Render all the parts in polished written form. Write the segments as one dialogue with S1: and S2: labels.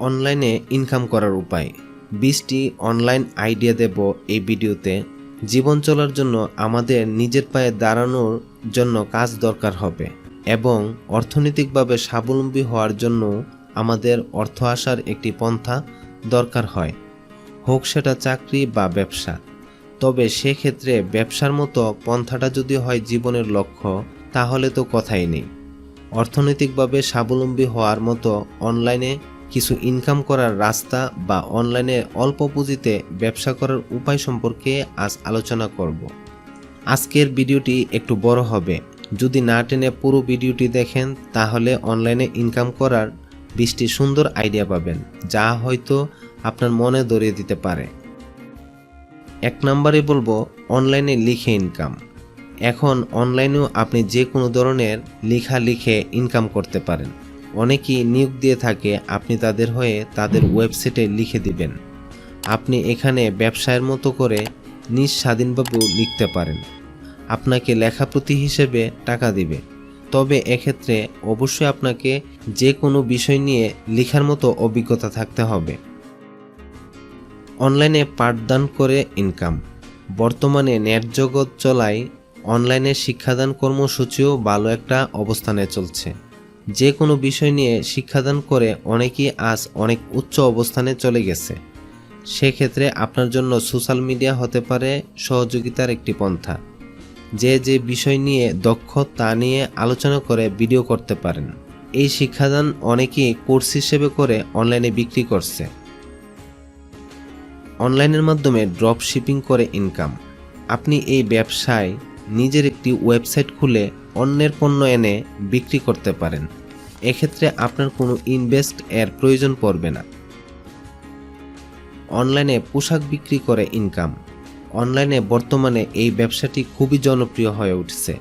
S1: অনলাইনে ইনকাম করার উপায় 20টি অনলাইন আইডিয়া দেব এই ভিডিওতে। জীবন চলার জন্য আমাদের নিজের পায়ে দাঁড়ানোর জন্য কাজ দরকার হবে এবং অর্থনৈতিকভাবে স্বাবলম্বী হওয়ার জন্য আমাদের অর্থ আসার একটি পন্থা দরকার হয়, হোক সেটা চাকরি বা ব্যবসা। তবে সেক্ষেত্রে ব্যবসার মতো পন্থাটা যদি হয় জীবনের লক্ষ্য, তাহলে তো কথাই নেই। অর্থনৈতিকভাবে স্বাবলম্বী হওয়ার মতো অনলাইনে কিছু ইনকাম করার রাস্তা বা অনলাইনে অল্প পুঁজিতে ব্যবসা করার উপায় সম্পর্কে আজ আলোচনা করব। আজকের ভিডিওটি একটু বড় হবে, যদি না টেনে পুরো ভিডিওটি দেখেন তাহলে অনলাইনে ইনকাম করার 20টি সুন্দর আইডিয়া পাবেন, যা হয়তো আপনার মনে ধরিয়ে দিতে পারে। 1 নম্বরে বলবো অনলাইনে লিখে ইনকাম। এখন অনলাইনেও আপনি যে কোনো ধরনের লেখা লিখে ইনকাম করতে পারেন। অনেকেই নিয়োগ দিয়ে থাকে, আপনি তাদের হয়ে তাদের ওয়েবসাইটে লিখে দিবেন। আপনি এখানে ব্যবসায়ের মতো করে নিজ স্বাধীনভাবেও লিখতে পারেন। আপনাকে লেখাপ্রতি হিসেবে টাকা দিবে, তবে এক্ষেত্রে অবশ্যই আপনাকে যে কোনো বিষয় নিয়ে লেখার মতো অভিজ্ঞতা থাকতে হবে। অনলাইনে পাঠদান করে ইনকাম। বর্তমানে নেট জগৎ চলায় অনলাইনে শিক্ষাদান কর্মসূচিও ভালো একটা অবস্থানে চলছে। যে কোনো বিষয় নিয়ে শিক্ষাদান করে অনেকেই আজ অনেক উচ্চ অবস্থানে চলে গেছে। সেক্ষেত্রে আপনার জন্য সোশ্যাল মিডিয়া হতে পারে সহযোগিতার একটি পন্থা। যে বিষয় নিয়ে দক্ষ তা নিয়ে আলোচনা করে ভিডিও করতে পারেন। এই শিক্ষাদান অনেকেই কোর্স হিসেবে করে অনলাইনে বিক্রি করছে। অনলাইনের মাধ্যমে ড্রপ শিপিং করে ইনকাম। আপনি এই ব্যবসায় নিজের একটি ওয়েবসাইট খুলে অন্যের পণ্য এনে বিক্রি করতে পারেন। এক্ষেত্রে আপনার কোনো ইনভেস্ট এর প্রয়োজন পড়বে না। অনলাইনে পোশাক বিক্রি করে ইনকাম। অনলাইনে বর্তমানে এই ব্যবসাটি খুবই জনপ্রিয় হয়ে উঠছে।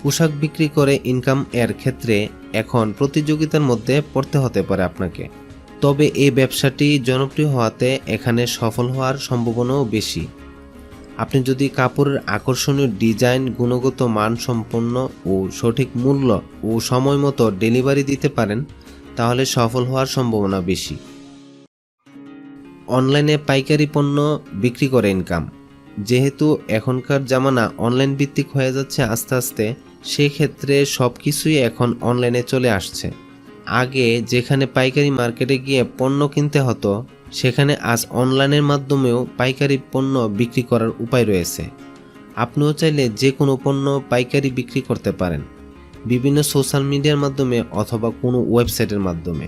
S1: পোশাক বিক্রি করে ইনকাম এর ক্ষেত্রে এখন প্রতিযোগিতার মধ্যে পড়তে হতে পারে আপনাকে, তবে এই ব্যবসাটি জনপ্রিয় হওয়াতে এখানে সফল হওয়ার সম্ভাবনাও বেশি। আপনি যদি কাপড়ের আকর্ষণীয় ডিজাইন, গুণগত মান সম্পন্ন ও সঠিক মূল্য ও সময় মতো ডেলিভারি দিতে পারেন, তাহলে সফল হওয়ার সম্ভাবনা বেশি। অনলাইনে পাইকারি পণ্য বিক্রি করে ইনকাম। যেহেতু এখনকার জামানা অনলাইন ভিত্তিক হয়ে যাচ্ছে আস্তে আস্তে, সেক্ষেত্রে সব কিছুই এখন অনলাইনে চলে আসছে। আগে যেখানে পাইকারি মার্কেটে গিয়ে পণ্য কিনতে হতো, সেখানে আজ অনলাইনের মাধ্যমেও পাইকারি পণ্য বিক্রি করার উপায় রয়েছে। আপনিও চাইলে যে কোনো পণ্য পাইকারি বিক্রি করতে পারেন, বিভিন্ন সোশ্যাল মিডিয়ার মাধ্যমে অথবা কোনো ওয়েবসাইটের মাধ্যমে।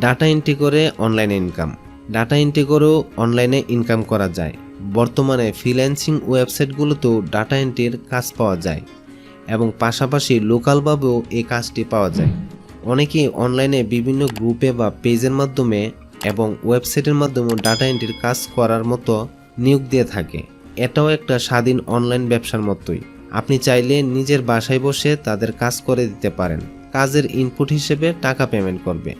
S1: ডাটা এন্ট্রি করে অনলাইনে ইনকাম। ডাটা এন্ট্রি করেও অনলাইনে ইনকাম করা যায়। বর্তমানে ফ্রিল্যান্সিং ওয়েবসাইটগুলোতেও ডাটা এন্ট্রির কাজ পাওয়া যায় এবং পাশাপাশি লোকালভাবেও এই কাজটি পাওয়া যায়। অনেকেই অনলাইনে বিভিন্ন গ্রুপে বা পেজের মাধ্যমে এবং ওয়েবসাইটের মাধ্যমে ডাটা এন্ট্রির কাজ করার মতো নিয়োগ দিয়ে থাকে। এটাও একটা স্বাধীন অনলাইন ব্যবসার মতোই। আপনি চাইলে নিজের বাসায় বসে তাদের কাজ করে দিতে পারেন। কাজের ইনপুট হিসেবে টাকা পেমেন্ট করবে।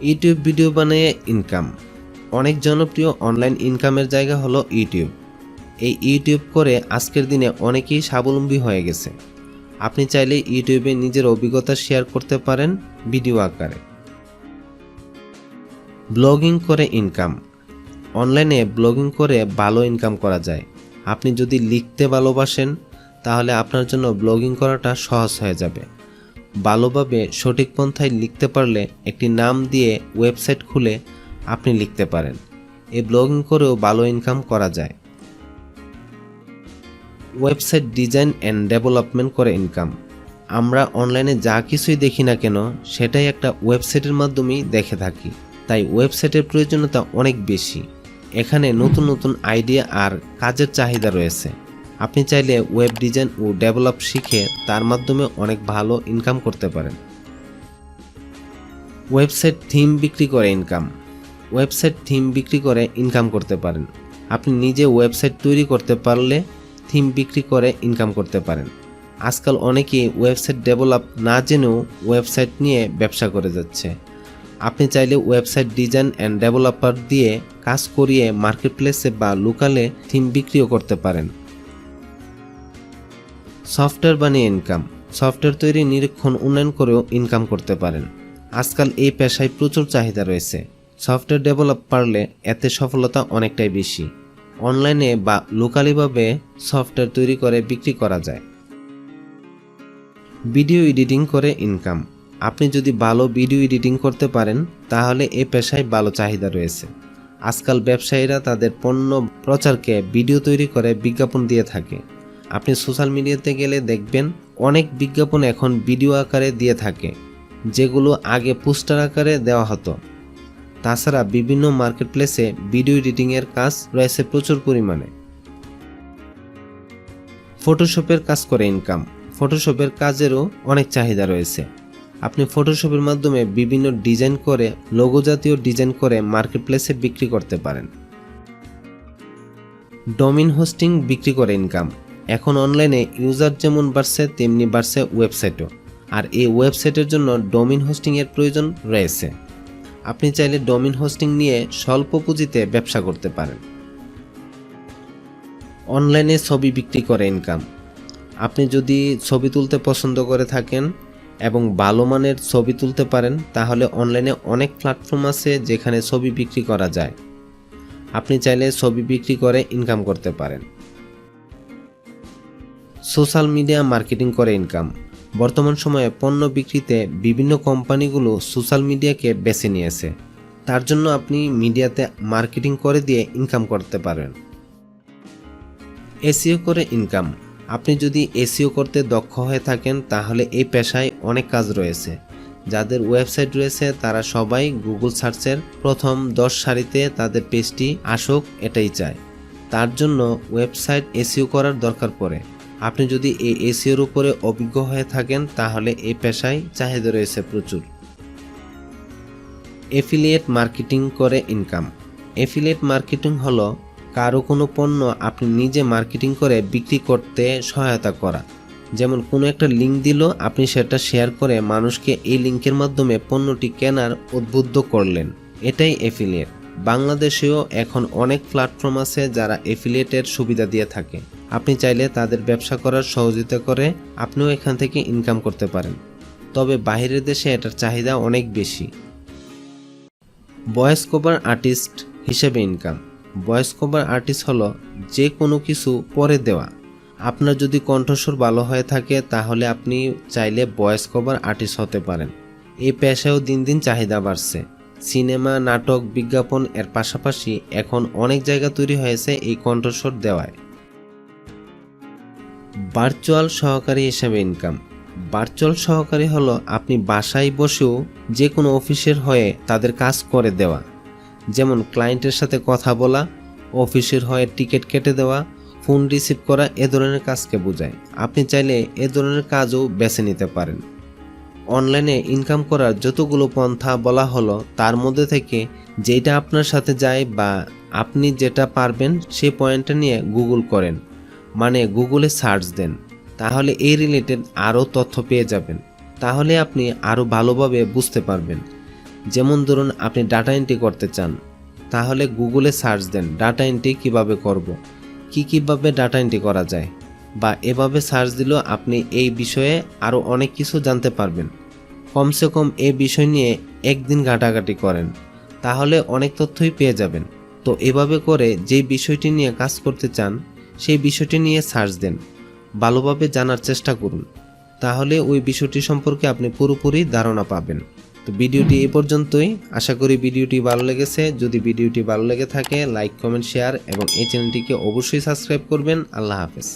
S1: ইউটিউব ভিডিও বানিয়ে ইনকাম। অনেক জনপ্রিয় অনলাইন ইনকামের জায়গা হলো ইউটিউব। এই ইউটিউব করে আজকের দিনে অনেকেই স্বাবলম্বী হয়ে গেছে। আপনি চাইলে ইউটিউবে নিজের অভিজ্ঞতা শেয়ার করতে পারেন ভিডিও আকারে। ব্লগিং করে ইনকাম। অনলাইনে ব্লগিং করে ভালো ইনকাম করা যায়। আপনি যদি লিখতে ভালোবাসেন, তাহলে আপনার জন্য ব্লগিং করাটা সহজ হয়ে যাবে। ভালোভাবে সঠিক পন্থায় লিখতে পারলে একটি নাম দিয়ে ওয়েবসাইট খুলে আপনি লিখতে পারেন। এই ব্লগিং করেও ভালো ইনকাম করা যায়। ওয়েবসাইট ডিজাইন অ্যান্ড ডেভেলপমেন্ট করে ইনকাম। আমরা অনলাইনে যা কিছুই দেখি না কেন, সেটাই একটা ওয়েবসাইটের মাধ্যমেই দেখে থাকি, তাই ওয়েবসাইটের প্রয়োজনীয়তা অনেক বেশি। এখানে নতুন নতুন আইডিয়া আর কাজের চাহিদা রয়েছে। আপনি চাইলে ওয়েব ডিজাইন ও ডেভেলপ শিখে তার মাধ্যমে অনেক ভালো ইনকাম করতে পারেন। ওয়েবসাইট থিম বিক্রি করে ইনকাম। ওয়েবসাইট থিম বিক্রি করে ইনকাম করতে পারেন। আপনি নিজে ওয়েবসাইট তৈরি করতে পারলে থিম বিক্রি করে ইনকাম করতে পারেন। আজকাল অনেকেই ওয়েবসাইট ডেভেলপ না জেনেও ওয়েবসাইট নিয়ে ব্যবসা করে যাচ্ছে। আপনি চাইলে ওয়েবসাইট ডিজাইন অ্যান্ড ডেভেলপার দিয়ে কাজ করিয়ে মার্কেটপ্লেসে বা লোকালে থিম বিক্রিও করতে পারেন। সফটওয়্যার বানিয়ে ইনকাম। সফটওয়্যার তৈরি, নিরীক্ষণ, উন্নয়ন করেও ইনকাম করতে পারেন। আজকাল এই পেশায় প্রচুর চাহিদা রয়েছে। সফটওয়্যার ডেভেলপ পারলে এতে সফলতা অনেকটাই বেশি। অনলাইনে বা লোকালিভাবে সফটওয়্যার তৈরি করে বিক্রি করা যায়। ভিডিও এডিটিং করে ইনকাম। আপনি যদি ভালো ভিডিও এডিটিং করতে পারেন তাহলে এই পেশায় ভালো চাহিদা রয়েছে। আজকাল ব্যবসায়ীরা তাদের পণ্য প্রচারকে ভিডিও তৈরি করে বিজ্ঞাপন দিয়ে থাকে। আপনি সোশ্যাল মিডিয়াতে গেলে দেখবেন অনেক বিজ্ঞাপন এখন ভিডিও আকারে দিয়ে থাকে, যেগুলো আগে পোস্টার আকারে দেওয়া হতো। তাছাড়া বিভিন্ন মার্কেটপ্লেসে ভিডিও এডিটিংয়ের কাজ রয়েছে প্রচুর পরিমাণে। ফটোশপের কাজ করে ইনকাম। ফটোশপের কাজেরও অনেক চাহিদা রয়েছে। আপনি ফটোশপের মাধ্যমে বিভিন্ন ডিজাইন করে, লোগো জাতীয় ডিজাইন করে মার্কেটপ্লেসে বিক্রি করতে পারেন। ডোমেইন হোস্টিং বিক্রি করে ইনকাম। এখন অনলাইনে ইউজার যেমন বাড়ছে তেমনি বাড়ছে ওয়েবসাইটও, আর এই ওয়েবসাইটের জন্য ডোমেইন হোস্টিংয়ের প্রয়োজন রয়েছে। আপনি চাইলে ডোমেইন হোস্টিং নিয়ে স্বল্প পুঁজিতে ব্যবসা করতে পারেন। অনলাইনে ছবি বিক্রি করে ইনকাম। আপনি যদি ছবি তুলতে পছন্দ করে থাকেন এবং ভালো মানের ছবি তুলতে পারেন তাহলে অনলাইনে অনেক প্ল্যাটফর্ম আছে যেখানে ছবি বিক্রি করা যায়। আপনি চাইলে ছবি বিক্রি করে ইনকাম করতে পারেন। সোশ্যাল মিডিয়া মার্কেটিং করে ইনকাম। বর্তমান সময়ে পণ্য বিক্রিতে বিভিন্ন কোম্পানিগুলো সোশ্যাল মিডিয়াকে বেছে নিয়েছে। তার জন্য আপনি মিডিয়াতে মার্কেটিং করে দিয়ে ইনকাম করতে পারেন। এসইও করে ইনকাম। আপনি যদি এসইও করতে দক্ষ হয়ে থাকেন তাহলে এই পেশায় অনেক কাজ রয়েছে। যাদের ওয়েবসাইট রয়েছে তারা সবাই গুগল সার্চের প্রথম 10 সারিতে তাদের পেজটি আসুক এটাই চায়। তার জন্য ওয়েবসাইট এসইও করার দরকার পড়ে। আপনি যদি এই এসইওর উপরে অভিজ্ঞ হয়ে থাকেন তাহলে এই পেশায় চাহিদা রয়েছে প্রচুর। এফিলিয়েট মার্কেটিং করে ইনকাম। এফিলিয়েট মার্কেটিং হলো কারো কোনো পণ্য আপনি নিজে মার্কেটিং করে বিক্রি করতে সহায়তা করা। যেমন কোনো একটা লিঙ্ক দিল, আপনি সেটা শেয়ার করে মানুষকে এই লিঙ্কের মাধ্যমে পণ্যটি কেনার উদ্বুদ্ধ করলেন, এটাই এফিলিয়েট। বাংলাদেশেও এখন অনেক প্ল্যাটফর্ম আছে যারা এফিলিয়েটের সুবিধা দিয়ে থাকে। আপনি চাইলে তাদের ব্যবসা করার সহযোগিতা করে আপনিও এখান থেকে ইনকাম করতে পারেন। তবে বাইরের দেশে এটার চাহিদা অনেক বেশি। ভয়েস কভার আর্টিস্ট হিসেবে ইনকাম। ভয়েস কভার আর্টিস্ট হলো যে কোনো কিছু পরে দেওয়া। আপনার যদি কণ্ঠস্বর ভালো হয়ে থাকে তাহলে আপনি চাইলে ভয়েস কভার আর্টিস্ট হতে পারেন। এই পেশায়ও দিন দিন চাহিদা বাড়ছে। সিনেমা, নাটক, বিজ্ঞাপন এর পাশাপাশি এখন অনেক জায়গা তৈরি হয়েছে এই কণ্ঠস্বর দেওয়ায়। ভার্চুয়াল সহকারী হিসেবে ইনকাম। ভার্চুয়াল সহকারী হলো আপনি বাসায় বসেও যে কোনো অফিসের হয়ে তাদের কাজ করে দেওয়া। যেমন ক্লায়েন্টের সাথে কথা বলা, অফিসের হয়ে টিকিট কেটে দেওয়া, ফোন রিসিভ করা, এ ধরনের কাজকে বোঝায়। আপনি চাইলে এ ধরনের কাজও বেছে নিতে পারেন। অনলাইনে ইনকাম করার যতগুলো পন্থা বলা হলো তার মধ্যে থেকে যেটা আপনার সাথে যায় বা আপনি যেটা পারবেন সেই পয়েন্টটা নিয়ে গুগল করেন, মানে গুগলে সার্চ দেন, তাহলে এই রিলেটেড আরও তথ্য পেয়ে যাবেন। তাহলে আপনি আরও ভালোভাবে বুঝতে পারবেন। যেমন ধরুন আপনি ডাটা এন্ট্রি করতে চান, তাহলে গুগলে সার্চ দেন ডাটা এন্ট্রি কীভাবে করব, কীভাবে ডাটা এন্ট্রি করা যায়, বা এভাবে সার্চ দিলেও আপনি এই বিষয়ে আরও অনেক কিছু জানতে পারবেন। কমসে কম এই বিষয় নিয়ে একদিন ঘাটাঘাটি করেন, তাহলে অনেক তথ্যই পেয়ে যাবেন। তো এভাবে করে যেই বিষয়টি নিয়ে কাজ করতে চান সেই বিষয়টি নিয়ে সার্চ দেন, ভালোভাবে জানার চেষ্টা করুন, তাহলে ওই বিষয়টি সম্পর্কে আপনি পুরোপুরি ধারণা পাবেন। তো ভিডিওটি এই পর্যন্তই। আশা করি ভিডিওটি ভালো লেগেছে। যদি ভিডিওটি ভালো লেগে থাকে লাইক, কমেন্ট, শেয়ার এবং এই চ্যানেলটিকে অবশ্যই সাবস্ক্রাইব করবেন। আল্লাহ হাফেজ।